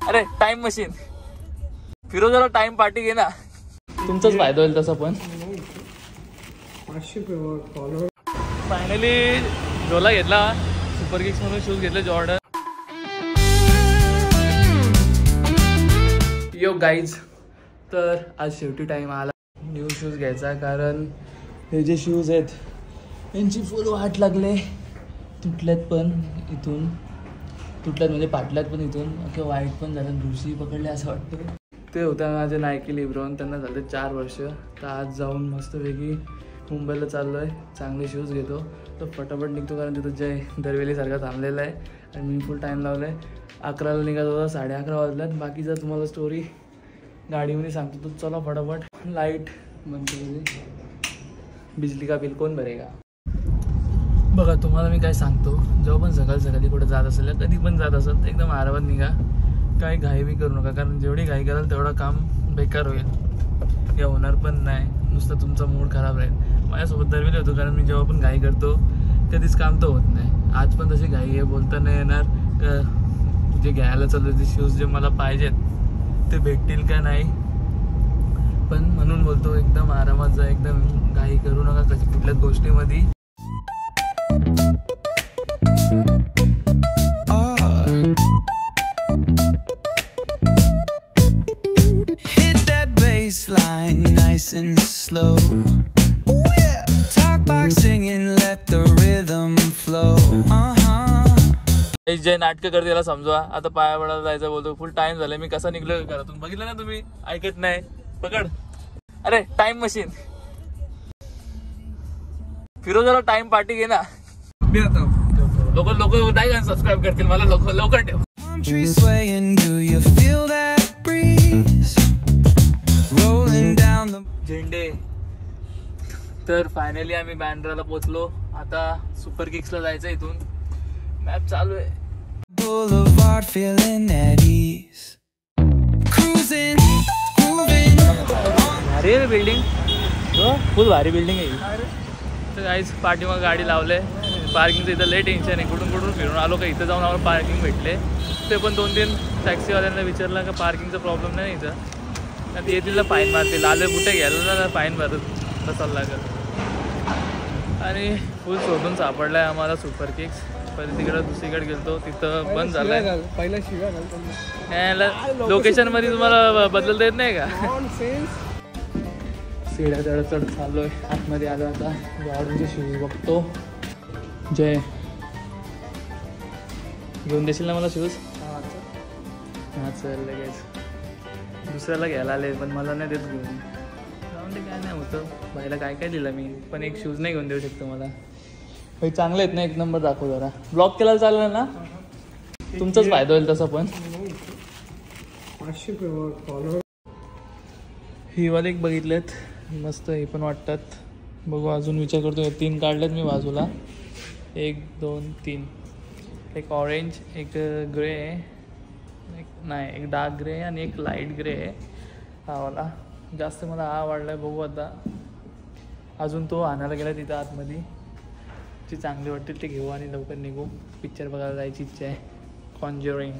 अरे time machine फिरोजाला time party घे ना, तुमचाच फायदा होईल तसं पण. फायनली झोला घेतला, सुपर किक्स म्हणून शूज घेतले जॉर्डन. यो गाईज, तर आज शेवटी टाइम आला न्यू शूज घ्यायचा, कारण हे जे शूज आहेत यांची फुल वाट लागले. तुटल्यात पण इथून, तुटल्यात म्हणजे पाटल्यात पण इथून, किंवा वाईट पण झालं, बुरशी पकडले असं वाटतं. ते होत्या माझे नायकी लिब्रॉन, त्यांना झाले 4 वर्ष. तर आज जाऊन मस्तपैकी मुंबईला चाललो आहे, चांगले शूज घेतो. तर फटाफट निघतो, कारण तिथं जय दरवेलीसारखा थांबलेला आहे आणि मी फुल टाईम लावला आहे. 11ला निघत होता, 11:30 वाजल्यात. बाकीचा तुम्हाला स्टोरी गाडीमध्ये सांगतो. तो चला फटाफट. लाईट म्हणतो, बिजली का बिल कोण भरेगा. बघा तुम्हाला मी काय सांगतो, जेव्हा पण सकाळी कुठे जात असेल, कधी पण जात असेल, तर एकदम आरामात निघा. काही घाई बी करू नका, कारण जेवढी घाई कराल तेवढं काम बेकार होईल, हे होणार पण नाही, नुसतं तुमचा मूड खराब राहील. माझ्यासोबत दरवेळी होतो, कारण मी जेव्हा पण घाई करतो कधीच काम तर होत नाही. आज पण तशी घाई आहे, बोलता नाही येणार जे घ्यायला चालू ते शूज जे मला पाहिजेत ते भेटतील का नाही, पण म्हणून बोलतो एकदम आरामात जा, एकदम घाई करू नका कशी कुठल्याच गोष्टीमध्ये. Line nice and slow. Ooh, yeah. Talk back singing, let the rhythm flow. जे नाटकं करते त्याला समजवा. आता पाया पडायला जायचं बोलतो, फुल टाइम झालाय. मी कसा निघलो घरातून बघितलं ना तुम्ही, ऐकत नाही. पकड, अरे टाइम मशीन फिरोजाला टाइम पार्टी घे ना. लोक नाही सबस्क्राईब करतील मला, लोक लवकर ठेव. झेंडे. तर फायनली आम्ही बँड्राला पोहोचलो. आता सुपर किक्सला जायचं. इथून मॅप चालू आहे. भारी आहे बिल्डिंग, फुल भारी बिल्डिंग आहे. तर काहीच पाठीमाग गाडी लावले. पार्किंगचं इथं लय टेन्शन आहे. कुठून फिरून आलो का इथं जाऊन आम्हाला पार्किंग भेटले. ते पण 2-3 टॅक्सीवाल्यांना विचारलं का पार्किंगचा प्रॉब्लेम नाही इथं, आता येतील फाईन मारतील. आले कुठे घ्यायला ना फाईन भरत बसायला लागत. आणि फुल शोधून सापडलाय आम्हाला सुपर किक्स. पहिले तिकडं दुसरीकडे गेलतो, तिथं बंद झालंय. पहिला शिव्या लोकेशन मध्ये तुम्हाला बदलता येत नाही का. सीड्या चढ चाललोय. आतमध्ये आलो. आता जॉर्डनचे शूज बघतो. जय घेऊन देशील ना मला शूज. हां चल लगेच. दुसऱ्याला घ्यायला आले पण मला नाही देत घेऊन. जाऊन ते काय नाही होतं. बाईला काय काय दिलं मी, पण एक शूज नाही घेऊन देऊ शकतो मला. भाई चांगले आहेत ना, एक नंबर दाखव जरा. ब्लॉक केला चालेल ना, तुमचाच फायदा होईल तसं पण. ही वाले एक बघितलेत मस्त, हे पण वाटतात. बघू अजून विचार करतो. 3 काढलेत मी बाजूला. 1 2 3. एक ऑरेंज, एक ग्रे आहे, एक डार्क ग्रे आहे आणि एक लाईट ग्रे आहे. हा वाला जास्त मला हा आवडला आहे. बघू आता अजून तो आणायला गेला तिथं आतमध्ये. जे चांगले वाटतील ते घेऊ आणि लवकर निघू. पिक्चर बघायला जायची इच्छा आहे, कॉन्ज्युरिंग.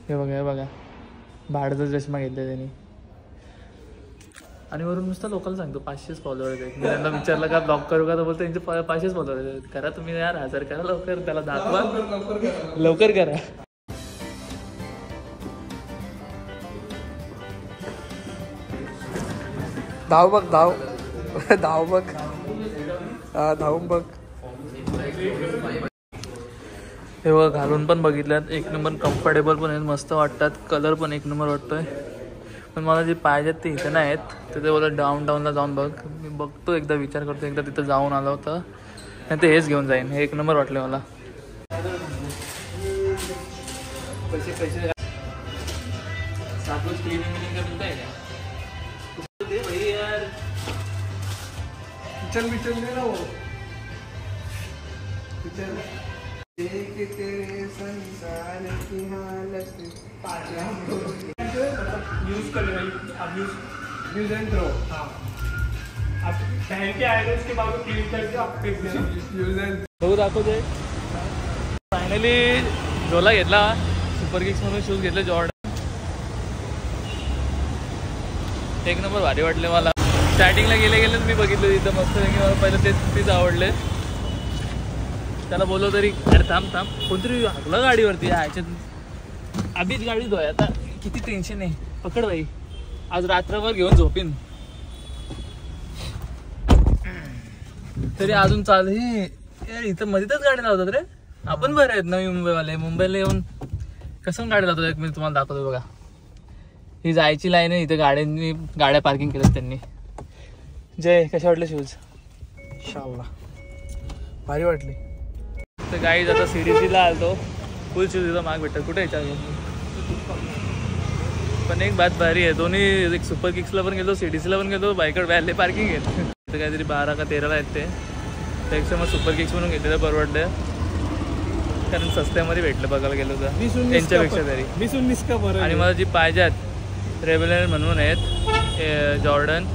हे बघा भाडचा चष्मा घेतला त्यांनी. आणि वरून नुसतं लोकल सांगतो 500 फॉलोअर्स आहेत. मी त्यांना विचारलं का ब्लॉक करू का, तर बोलतो त्यांचे 500 फॉलोअर्स आहेत. करा तुम्ही यार, 1000 करा लवकर, त्याला दाखवा लवकर करा. धाव बघ, धाव बघ, धावून बघ. हे बघा घालून पण बघितल्यात, एक नंबर कम्फर्टेबल पण आहेत, मस्त वाटतात. कलर पण एक नंबर वाटतोय. पण मला जे पाहिजेत ते इथे नाही आहेत. तर ते बोलत डाऊनटाऊनला जाऊन बघ. मी बघतो, एकदा विचार करतो. एकदा तिथं जाऊन आलो होतं आणि ते हेच घेऊन जाईन. हे एक नंबर वाटले मला. पैसे चल दे ना वो. तेरे संसार की हालत यूज कर ले. अब यूज एंड थ्रो. हाँ आप पहन के आएगा, उसके बाद क्लीन करके आप यूज एंड बघू दाखव दे. फायनली झोला घेतला, सुपर किक्स म्हणून शूज घेतले जॉर्डन. एक नंबर भारी वाटले मला. स्टार्टिंगला गेले मी बघितलं तिथं मस्त पैकी, मला पहिलं तेच आवडले. त्याला बोललो तरी अरे थांब कोणतरी हाकला गाडीवरती. ह्याच्यात आधीच गाडी धुवाय, आता किती टेन्शन आहे. पकड बाई, आज रात्रभर घेऊन झोपीन. तरी अजून चालू हे इथं मध्येच गाडी लावतात रे. आपण बरं आहेत नवी मुंबईवाले. मुंबईला येऊन कसं गाडी लावतात एक मी तुम्हाला दाखवतो बघा. ही जायची लाईन आहे, इथं गाड्या पार्किंग केल्यात त्यांनी. जय, कसे वाटले शूज? इंशाल्लाह भारी वाटले. तर गाईज आता CDC-ला आलतो. फुल शूज इथं माग भेटतात. कुठे याच्या पण एक बात भारी आहे, दोन्ही एक सुपर किक्सला पण गेलो, CDC-ला पण गेलो. बाईकडे व्हॅले पार्किंग आहे इथं काहीतरी 12 का 13ला आहेत ते. त्यापेक्षा मग सुपर किक्स म्हणून घेतलेलं परवडलं, कारण सस्त्यामध्ये भेटलं बघायला गेलो तर त्यांच्यापेक्षा तरी. आणि मला जी पाहिजेत रेबेलियन म्हणून आहेत जॉर्डन,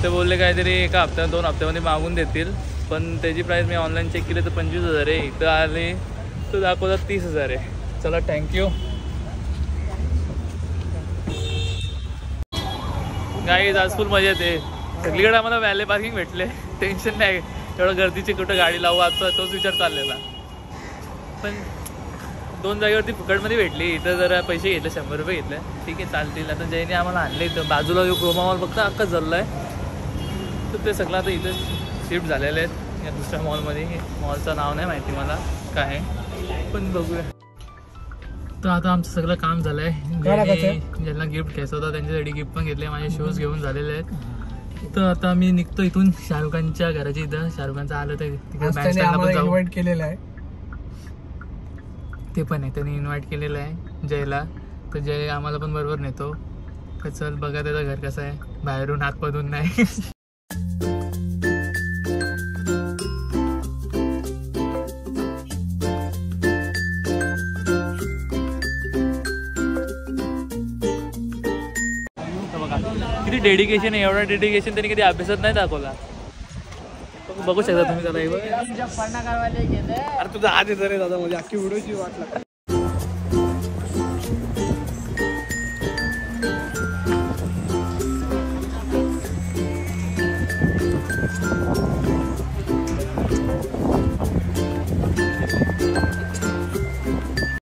ते बोलले काहीतरी 1 हफ्ता 2 हफ्त्यामध्ये मागून देतील. पण त्याची प्राईस मी ऑनलाईन चेक केली तर 25,000 आहे. इथं आले तर दाखवतात 30,000 आहे. चला थँक्यू गाईज. आज फुल मजा येते. सगळीकडे आम्हाला व्हॅले पार्किंग भेटले, टेन्शन नाही. एवढं गर्दीची कुठं गाडी लावू आजचा तोच विचार चाललेला. पण 2 जागेवरती फुकटमध्ये भेटली. इथं जरा पैसे घेतले, 100 रुपये घेतले. ठीक आहे चालतील. आता जयने आम्हाला आणले इथं बाजूला जो क्रोमा मॉल फक्त अख्खा चालला आहे, तर ते सगळं आता इथं शिफ्ट झालेले आहेत या दुसऱ्या मॉलमध्ये. मॉलचं नाव नाही माहिती मला काय, पण बघूया. तर आता आमचं सगळं काम झालं आहे. ज्यांना गिफ्ट घ्यायचं होतं त्यांच्यासाठी गिफ्ट पण घेतले. माझे शूज घेऊन झालेले आहेत. तर आता मी निघतो इथून शाहरुख खानच्या घराच्या इथं. शाहरुख खानचं आलं तर तिकडे इन्व्हाइट केलेलं आहे. ते पण आहे, त्यांनी इन्व्हाइट केलेलं आहे जयला. तर जय आम्हाला पण बरोबर नेतो. तर चल बघा त्याचं घर कसं आहे, बाहेरून आतमधून नाही. किती डेडिकेशन आहे. एवढा डेडिकेशन त्यांनी कधी अभ्यासात नाही दाखवला. बघू शकता तुम्ही त्याला. अरे तुझा हात येतो रे दादा, म्हणजे अख्खी व्हिडिओची वाट लागते.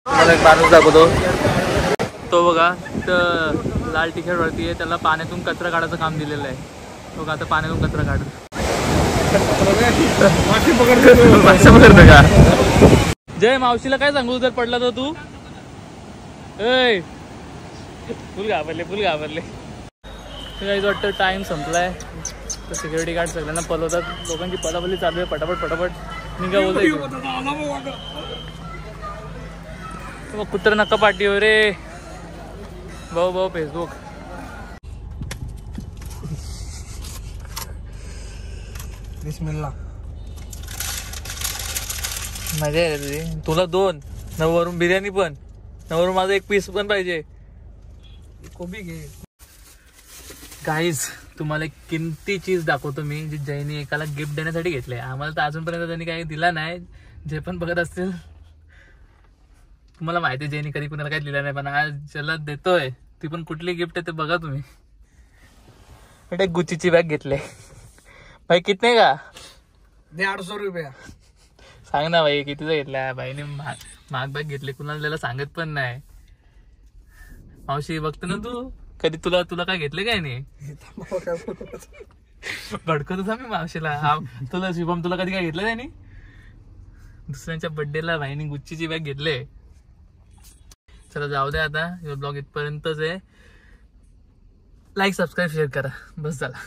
मला एक माणूस दाखवतो. तो बघा तर लाल टी शर्ट वरती आहे, त्याला पाण्यातून कचरा काढायचं काम दिलेलं आहे. बघा आता पाण्यातून कचरा काढ. मासे पकडतो का? जय मावशीला काय सांगू जर पडला तर तू? फुल घाबरले. काही वाटतं टाइम संपलाय. तर सिक्युरिटी गार्ड सगळ्यांना पलवतात. लोकांची पलापली चालू आहे. पटापट निघा बोलतोय. कुत्र नका पाठी रे भाऊ फेसबुक. बिस्मिल्लाह. मजा आहे तुझी. तुला 2 नववरून बिर्याणी पण, नववरून माझा 1 पीस पण पाहिजे. कोबी घे. गाईज तुम्हाला एक किमती चीज दाखवतो मी, जी जयने एकाला गिफ्ट देण्यासाठी घेतले. आम्हाला तर अजूनपर्यंत त्यांनी काही दिला नाही. जे पण बघत असतील तुम्हाला माहिती आहे जयने कधी कुणाला काही दिलं नाही, पण आज ज्याला देतोय ती पण कुठली गिफ्ट आहे ते बघा तुम्ही. एक गुच्चीची बॅग घेतले. भाई कितने का? 150 रुपये. सांग ना भाई कितीचा घेतला? भाईने महाग बॅग घेतली, कुणाला त्याला सांगत पण नाही. मावशी बघतो ना तू कधी, तुला काय घेतले काय नाही? भडकतच मी मावशीला. तुला शुभम तुला कधी काय घेतलं नाही? दुसऱ्यांच्या बर्थडेला भाईने गुच्चीची बॅग घेतले. चला जाऊ दे आता, ब्लॉग इथपर्यंतच आहे. लाईक सबस्क्राईब शेअर करा, बस झाला.